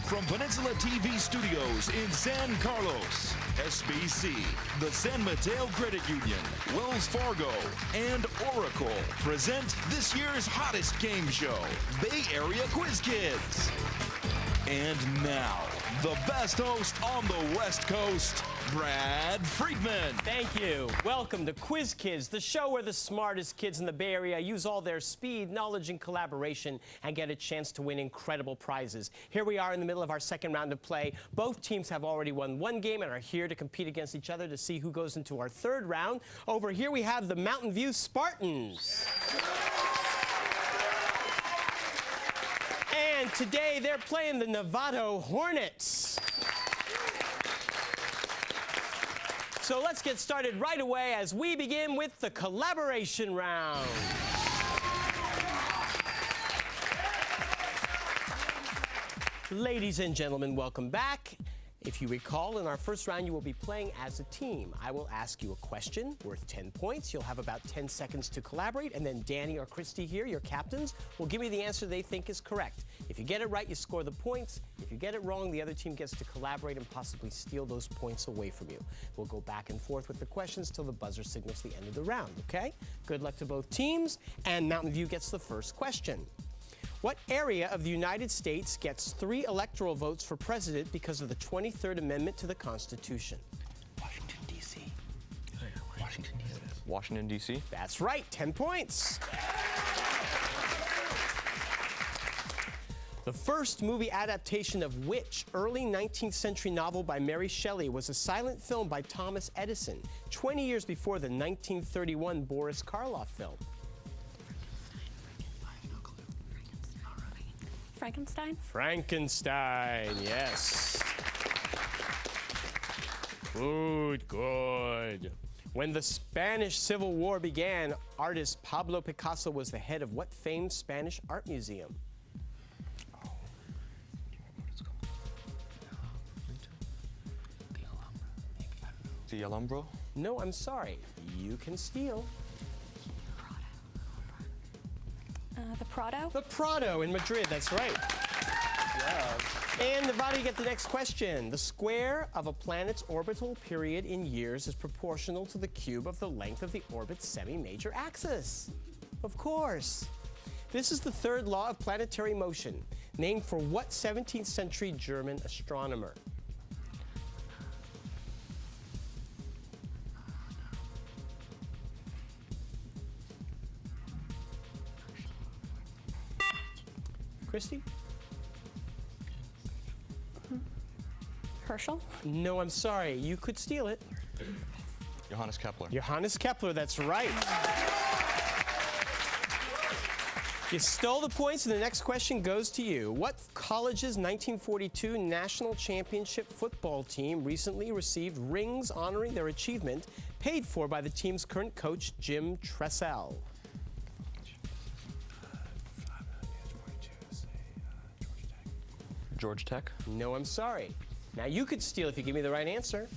From Peninsula TV Studios in San Carlos, SBC, the San Mateo Credit Union, Wells Fargo, and Oracle present this year's hottest game show, Bay Area Quiz Kids. And now, the best host on the West Coast, Brad Friedman. Thank you. Welcome to Quiz Kids, the show where the smartest kids in the Bay Area use all their speed, knowledge, and collaboration and get a chance to win incredible prizes. Here we are in the middle of our second round of play. Both teams have already won one game and are here to compete against each other to see who goes into our third round. Over here we have the Mountain View Spartans. And today they're playing the Novato Hornets. So let's get started right away as we begin with the collaboration round. Ladies and gentlemen, welcome back. If you recall, in our first round, you will be playing as a team. I will ask you a question worth 10 points. You'll have about 10 seconds to collaborate, and then Danny or Christy here, your captains, will give me the answer they think is correct. If you get it right, you score the points. If you get it wrong, the other team gets to collaborate and possibly steal those points away from you. We'll go back and forth with the questions till the buzzer signals the end of the round, okay? Good luck to both teams, and Mountain View gets the first question. What area of the United States gets 3 electoral votes for president because of the 23rd Amendment to the Constitution? Washington, D.C. Washington, D.C. Washington, D.C.? That's right, 10 points. The first movie adaptation of which early 19th century novel by Mary Shelley was a silent film by Thomas Edison, 20 years before the 1931 Boris Karloff film? Frankenstein? Frankenstein, yes. Good, good. When the Spanish Civil War began, artist Pablo Picasso was the head of what famed Spanish art museum? The Alhambra? No, I'm sorry. You can steal. The Prado? The Prado in Madrid, that's right. Yeah. And Novato, you get the next question. The square of a planet's orbital period in years is proportional to the cube of the length of the orbit's semi-major axis. Of course. This is the third law of planetary motion, named for what 17th century German astronomer? Christy? Herschel? No, I'm sorry. You could steal it. Johannes Kepler. Johannes Kepler, that's right. You stole the points, and the next question goes to you. What college's 1942 national championship football team recently received rings honoring their achievement, paid for by the team's current coach, Jim Tressel? Georgia Tech? No, I'm sorry. Now you could steal if you give me the right answer.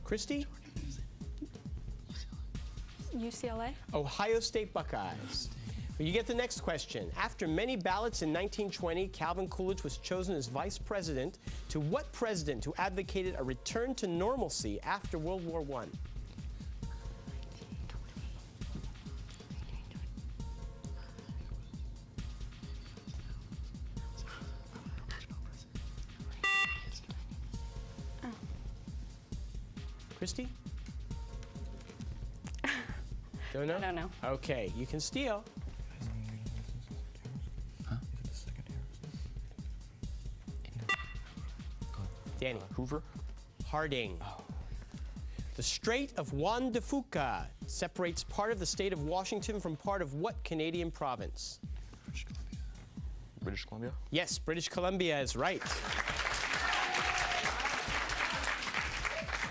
Christy? UCLA? Ohio State Buckeyes. But you get the next question. After many ballots in 1920, Calvin Coolidge was chosen as vice president to what president who advocated a return to normalcy after World War I? Christy? Don't know? I don't know. Okay, you can steal. Huh? Danny. Hoover? Harding. The Strait of Juan de Fuca separates part of the state of Washington from part of what Canadian province? British Columbia? Yes, British Columbia is right.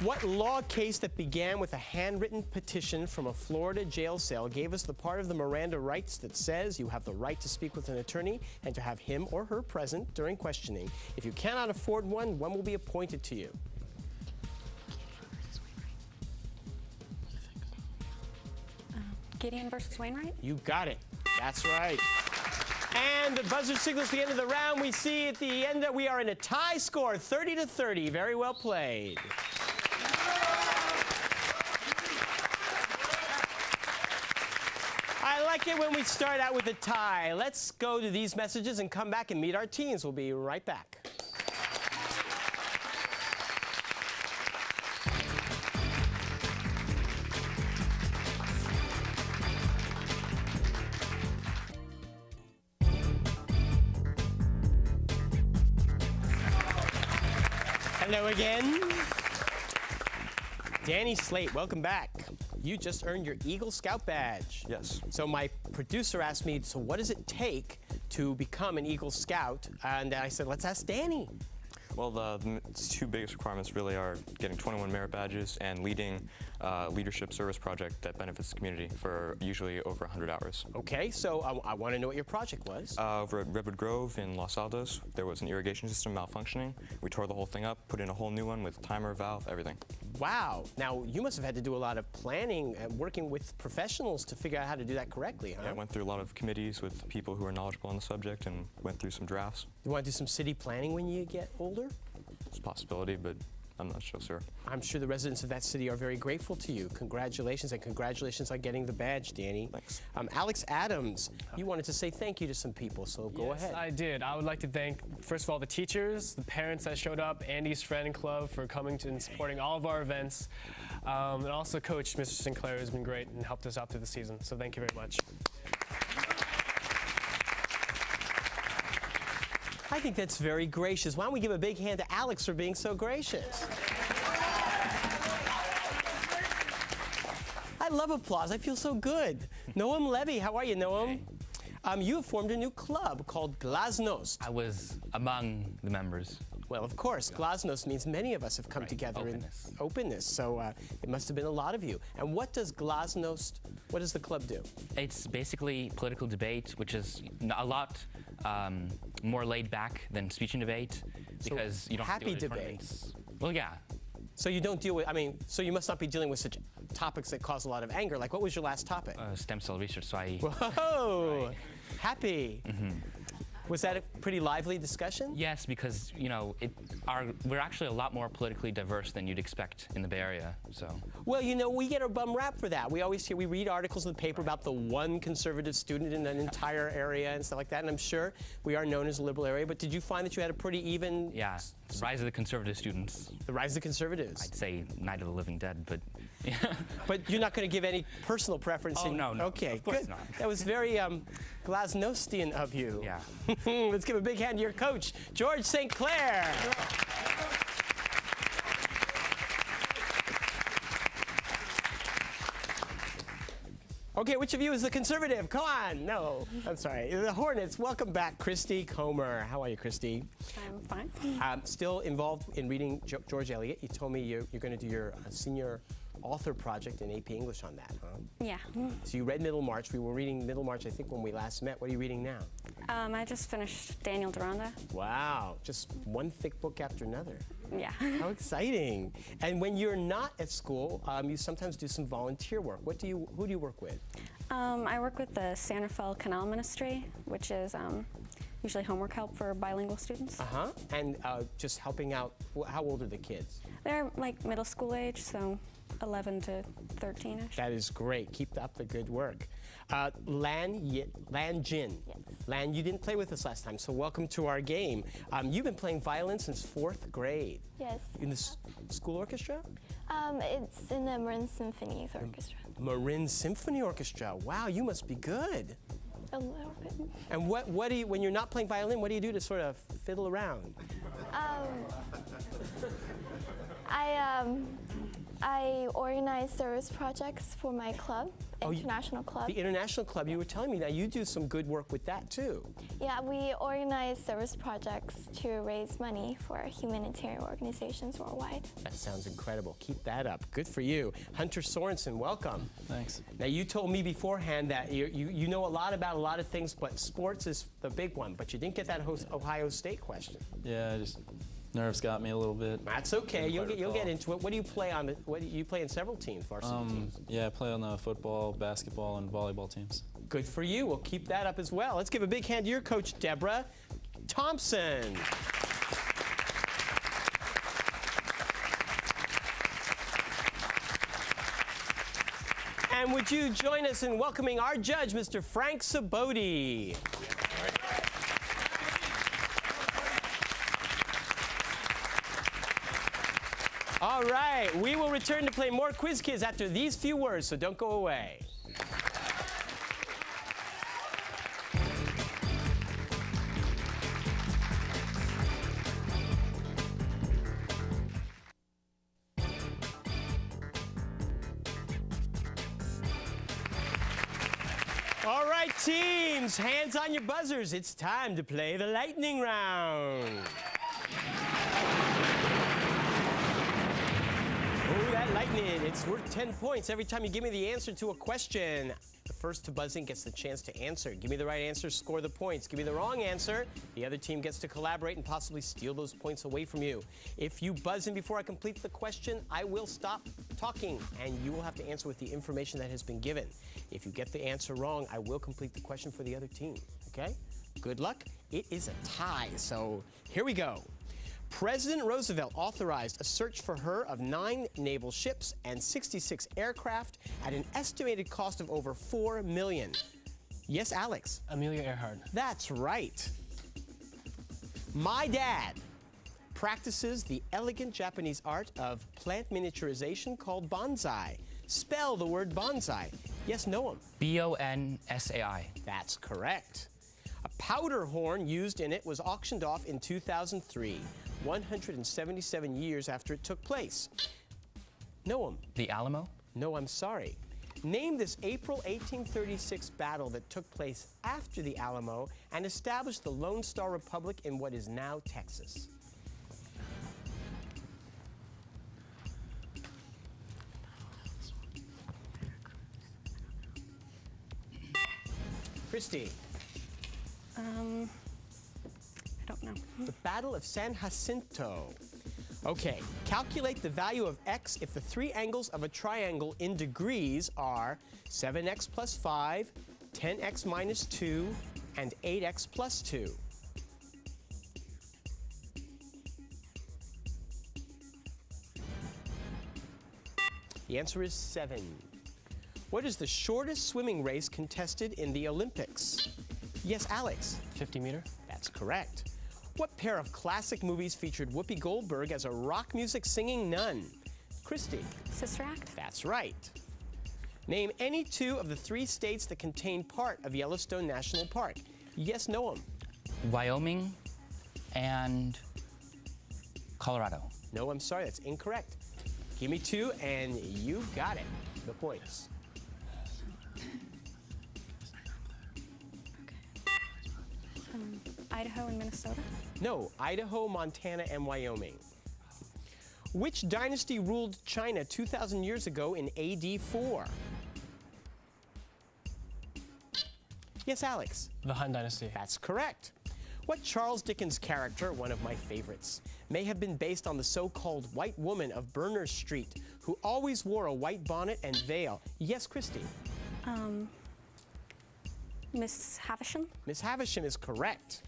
What law case that began with a handwritten petition from a Florida jail cell gave us the part of the Miranda rights that says you have the right to speak with an attorney and to have him or her present during questioning? If you cannot afford one will be appointed to you? Gideon versus Wainwright. You got it. That's right. And the buzzer signals the end of the round. We see at the end that we are in a tie score, 30-30. Very well played. I like it when we start out with a tie. Let's go to these messages and come back and meet our teams. We'll be right back. Hello again. Danny Slate, welcome back. You just earned your Eagle Scout badge. Yes. So my producer asked me, so what does it take to become an Eagle Scout? And I said, let's ask Danny. Well, the two biggest requirements really are getting 21 merit badges and leading leadership service project that benefits the community for usually over 100 hours. Okay, so I want to know what your project was. Over at Redwood Grove in Los Altos, there was an irrigation system malfunctioning. We tore the whole thing up, put in a whole new one with timer, valve, everything. Wow. Now, you must have had to do a lot of planning and working with professionals to figure out how to do that correctly, huh? Yeah, I went through a lot of committees with people who are knowledgeable on the subject and went through some drafts. You want to do some city planning when you get older? It's a possibility, but I'm not so sure. I'm sure the residents of that city are very grateful to you. Congratulations, and congratulations on getting the badge, Danny. Thanks. Alex Adams, you wanted to say thank you to some people, so go ahead. Yes, I did. I would like to thank, first of all, the teachers, the parents that showed up, Andy's Friend Club for coming to and supporting all of our events, and also Coach Mr. Sinclair has been great and helped us out through the season, so thank you very much. I think that's very gracious. Why don't we give a big hand to Alex for being so gracious? I love applause. I feel so good. Noam Levy, how are you, Noam? You have formed a new club called Glasnost. I was among the members. Well, of course, Glasnost means many of us have come together Openness. in openness. So it must have been a lot of you. And what does Glasnost, what does the club do? It's basically political debate, which is a lot more laid back than speech and debate because you don't have to happy go to debate. tournaments. Well, yeah. So you don't deal with, so you must not be dealing with such topics that cause a lot of anger. Like, what was your last topic? Stem cell research, so I... Whoa! Right. Happy. Mm-hmm. Was that a pretty lively discussion? Yes, because, you know, we're actually a lot more politically diverse than you'd expect in the Bay Area, so... Well, you know, we get a bum rap for that. We always we read articles in the paper about the one conservative student in an entire area and stuff like that, and I'm sure we are known as a liberal area, but did you find that you had a pretty even... Yeah, the rise of the conservative students. The rise of the conservatives. I'd say Night of the Living Dead, but... Yeah. But you're not going to give any personal preference? Oh, no. Okay, of course good. not. That was very Glasnostian of you. Yeah. Let's give a big hand to your coach, George St. Clair. Okay, which of you is the conservative? Come on. No, I'm sorry. The Hornets, welcome back, Christy Comer. How are you, Christy? I'm fine. Still involved in reading George Eliot. You told me you're going to do your senior author project in AP English on that, huh? Yeah. So you read Middlemarch. We were reading Middlemarch, I think, when we last met. What are you reading now? I just finished Daniel Deronda. Wow, just one thick book after another. Yeah. How exciting. And when you're not at school, you sometimes do some volunteer work. Who do you work with? I work with the Santa Fe Canal Ministry, which is usually homework help for bilingual students. Uh-huh. And just helping out, how old are the kids? They're like middle school age, so 11 to 13-ish. That is great. Keep up the good work. Lan Jin. Yes. Lan, you didn't play with us last time, so welcome to our game. You've been playing violin since 4th grade. Yes. In the school orchestra? It's in the Marin Symphony's orchestra. Marin Symphony Orchestra. Wow, you must be good. A little bit. And what do you, when you're not playing violin, what do you do to sort of fiddle around? I organize service projects for my club, international club. The international club, you were telling me that you do some good work with that too. Yeah, we organize service projects to raise money for humanitarian organizations worldwide. That sounds incredible. Keep that up. Good for you. Hunter Sorensen, welcome. Thanks. Now, you told me beforehand that you know a lot about a lot of things, but sports is the big one. But you didn't get that Ohio State question. Yeah, I just Nerves got me a little bit. That's okay. Didn't You'll quite get recall. into it. What do you play on? What do you play in several teams, varsity teams? Yeah, I play on the football, basketball, and volleyball teams. Good for you. We'll keep that up as well. Let's give a big hand to your coach, Deborah Thompson. And would you join us in welcoming our judge, Mr. Frank Saboti? All right, we will return to play more Quiz Kids after these few words, so don't go away. All right, teams, hands on your buzzers. It's time to play the lightning round. Oh, that lightning, it's worth 10 points every time you give me the answer to a question. The first to buzz in gets the chance to answer. Give me the right answer, score the points. Give me the wrong answer, the other team gets to collaborate and possibly steal those points away from you. If you buzz in before I complete the question, I will stop talking, and you will have to answer with the information that has been given. If you get the answer wrong, I will complete the question for the other team, okay? Good luck. It is a tie, so here we go. President Roosevelt authorized a search for her of 9 naval ships and 66 aircraft at an estimated cost of over $4 million. Yes, Alex? Amelia Earhart. That's right. My dad practices the elegant Japanese art of plant miniaturization called bonsai. Spell the word bonsai. Yes, Noam? BONSAI. That's correct. A powder horn used in it was auctioned off in 2003, 177 years after it took place. Noam? The Alamo. No, I'm sorry. Name this April 1836 battle that took place after the Alamo and established the Lone Star Republic in what is now Texas. Christy? I don't know. The Battle of San Jacinto. Okay, calculate the value of x if the 3 angles of a triangle in degrees are 7x plus 5, 10x minus 2, and 8x plus 2. The answer is 7. What is the shortest swimming race contested in the Olympics? Yes, Alex? 50 meter. That's correct. What pair of classic movies featured Whoopi Goldberg as a rock music singing nun? Christy? Sister Act. That's right. Name any 2 of the 3 states that contain part of Yellowstone National Park. Yes, Noam? Wyoming and Colorado. No, I'm sorry, that's incorrect. Give me 2 and you got it. The points. Idaho and Minnesota. No, Idaho, Montana, and Wyoming. Which dynasty ruled China 2,000 years ago in AD 4? Yes, Alex? The Han Dynasty. That's correct. What Charles Dickens character, one of my favorites, may have been based on the so-called white woman of Berners Street, who always wore a white bonnet and veil? Yes, Christy? Miss Havisham. Miss Havisham is correct.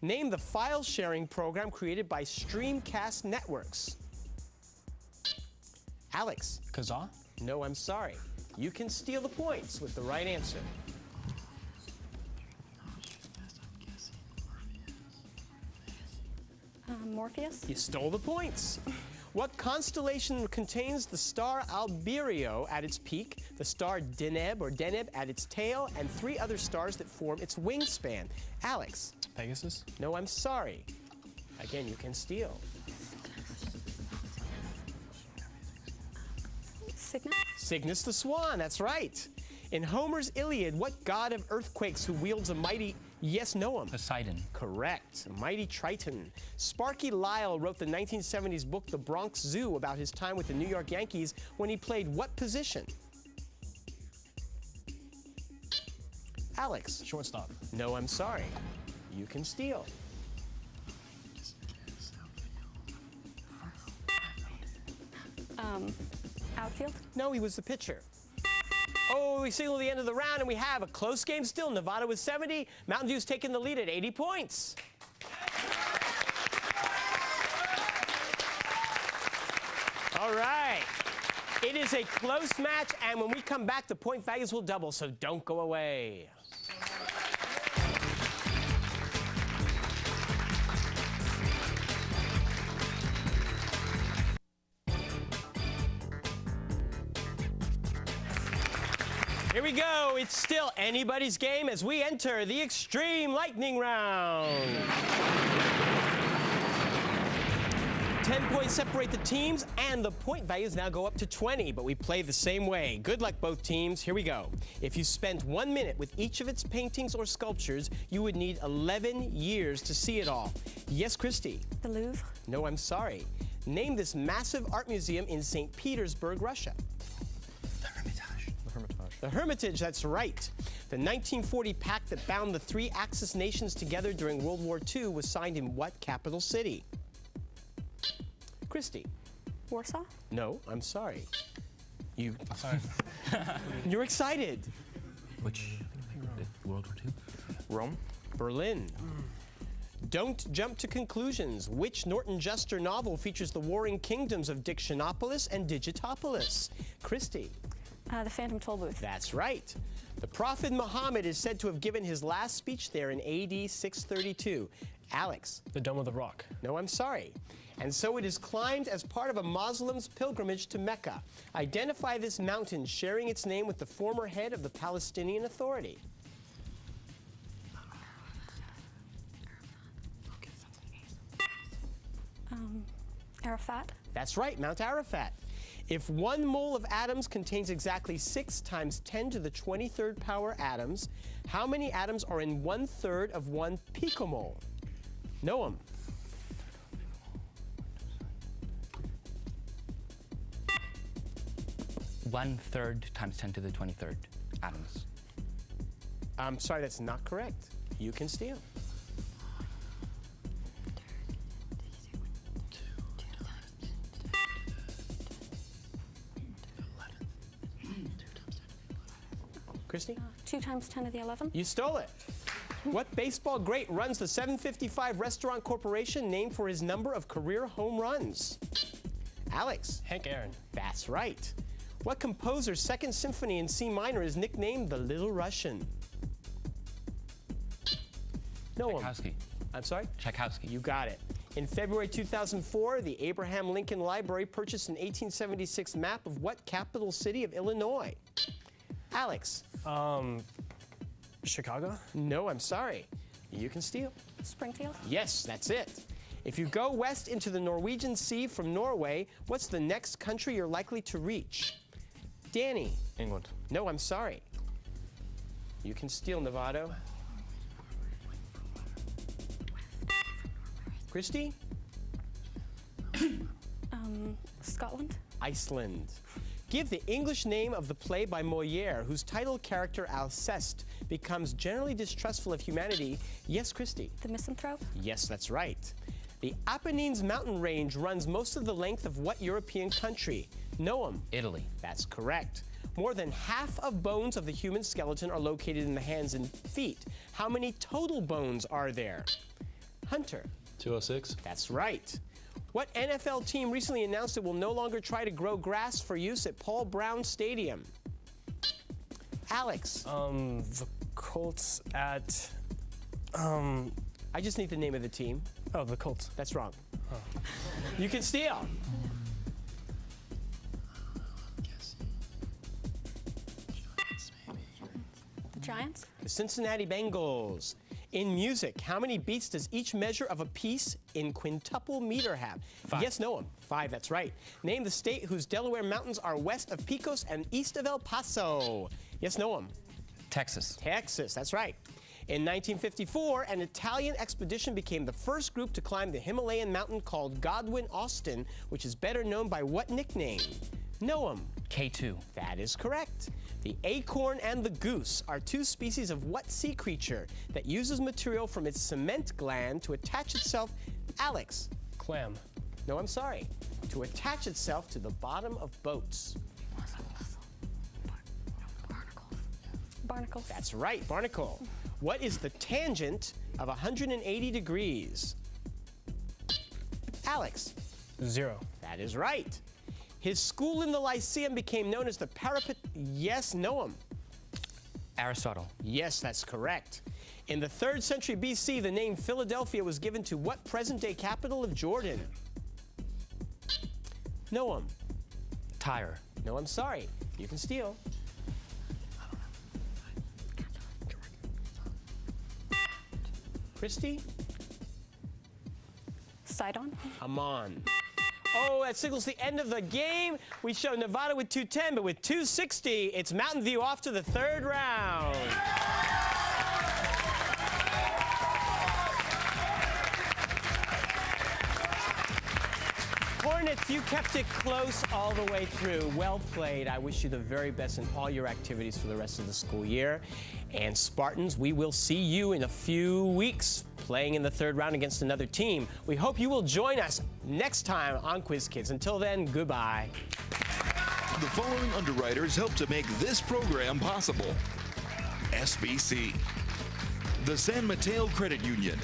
Name the file-sharing program created by Streamcast Networks. Alex? Kazaa. No, I'm sorry. You can steal the points with the right answer. Morpheus. You stole the points. What constellation contains the star Albireo at its peak, the star Deneb at its tail, and 3 other stars that form its wingspan? Alex? Pegasus. No, I'm sorry. Again, you can steal. Cygnus. Cygnus the Swan, that's right. In Homer's Iliad, what god of earthquakes who wields a mighty... Yes, Noam? Poseidon. Correct. Mighty Triton. Sparky Lyle wrote the 1970s book The Bronx Zoo about his time with the New York Yankees when he played what position? Alex? Shortstop. No, I'm sorry. You can steal. Outfield. No, he was the pitcher. Oh, we signal the end of the round, and we have a close game still. Novato with 70. Mountain View's taking the lead at 80 points. All right. It is a close match, and when we come back, the point values will double, so don't go away. Here we go. It's still anybody's game as we enter the Extreme Lightning Round. 10 points separate the teams, and the point values now go up to 20, but we play the same way. Good luck, both teams. Here we go. If you spent 1 minute with each of its paintings or sculptures, you would need 11 years to see it all. Yes, Christy? The Louvre. No, I'm sorry. Name this massive art museum in St. Petersburg, Russia. The Hermitage, that's right. The 1940 pact that bound the three Axis nations together during World War II was signed in what capital city? Christy? Warsaw. No, I'm sorry. You're excited. Which World War II? Rome? Berlin. Don't jump to conclusions. Which Norton Juster novel features the warring kingdoms of Dictionopolis and Digitopolis? Christy? The Phantom Tollbooth. That's right. The Prophet Muhammad is said to have given his last speech there in AD 632. Alex? The Dome of the Rock. No, I'm sorry. And so it is climbed as part of a Muslim's pilgrimage to Mecca. Identify this mountain sharing its name with the former head of the Palestinian Authority. Arafat. That's right, Mount Arafat. If 1 mole of atoms contains exactly 6 times 10 to the 23rd power atoms, how many atoms are in 1/3 of 1 picomole? Noam? One-third times 10 to the 23rd atoms. I'm sorry, that's not correct. You can steal. Christy? 2 times 10 to the 11th. You stole it. What baseball great runs the 755 Restaurant Corporation, named for his number of career home runs? Alex? Hank Aaron. That's right. What composer's Second Symphony in C minor is nicknamed the Little Russian? No one. Tchaikovsky. I'm sorry? Tchaikovsky. You got it. In February 2004, the Abraham Lincoln Library purchased an 1876 map of what capital city of Illinois? Alex? Chicago. No, I'm sorry. You can steal. Springfield. Yes, that's it. If you go west into the Norwegian Sea from Norway, what's the next country you're likely to reach? Danny? England. No, I'm sorry. You can steal, Novato. Christy? Scotland. Iceland. Give the English name of the play by Molière, whose title character Alceste becomes generally distrustful of humanity. Yes, Christy? The Misanthrope. Yes, that's right. The Apennines mountain range runs most of the length of what European country? Noam? Italy. That's correct. More than half of bones of the human skeleton are located in the hands and feet. How many total bones are there? Hunter? 206. That's right. What NFL team recently announced it will no longer try to grow grass for use at Paul Brown Stadium? Alex? The Colts at. I just need the name of the team. Oh, the Colts. That's wrong. You can steal. The Giants. The Cincinnati Bengals. In music, how many beats does each measure of a piece in quintuple meter have? 5. Yes, Noam. 5, that's right. Name the state whose Delaware mountains are west of Pecos and east of El Paso. Yes, Noam. Texas. Texas, that's right. In 1954, an Italian expedition became the first group to climb the Himalayan mountain called Godwin-Austen, which is better known by what nickname? Noam. K2. That is correct. The acorn and the goose are 2 species of what sea creature that uses material from its cement gland to attach itself? Alex? Clam. No, I'm sorry. to attach itself to the bottom of boats? Barnacles. That's right, barnacle. What is the tangent of 180 degrees? Alex. 0. That is right. His school in the Lyceum became known as the Parapet. Yes, Noam. Aristotle. Yes, that's correct. In the 3rd century BC, the name Philadelphia was given to what present-day capital of Jordan? Noam. Tyre. No, I'm sorry. You can steal. Christy? Sidon. Amon. Oh, that signals the end of the game. We show Novato with 210, but with 260, it's Mountain View off to the 3rd round. Hornets, you kept it close all the way through. Well played. I wish you the very best in all your activities for the rest of the school year. And Spartans, we will see you in a few weeks playing in the 3rd round against another team. We hope you will join us next time on Quiz Kids. Until then, goodbye. The following underwriters help to make this program possible: SBC, the San Mateo Credit Union,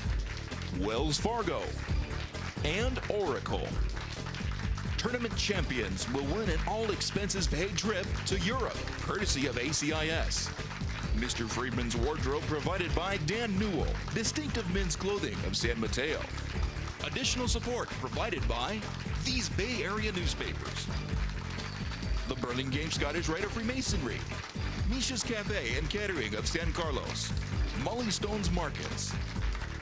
Wells Fargo, and Oracle. Tournament champions will win an all-expenses-paid trip to Europe, courtesy of ACIS. Mr. Friedman's wardrobe provided by Dan Newell, distinctive men's clothing of San Mateo. Additional support provided by these Bay Area newspapers: the Burlingame Scottish Rite of Freemasonry, Misha's Cafe and Catering of San Carlos, Molly Stone's Markets,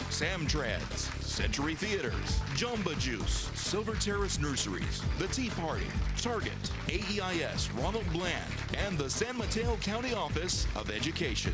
Samtrans, Century Theaters, Jamba Juice, Silver Terrace Nurseries, The Tea Party, Target, AEIS, Ronald Bland, and the San Mateo County Office of Education.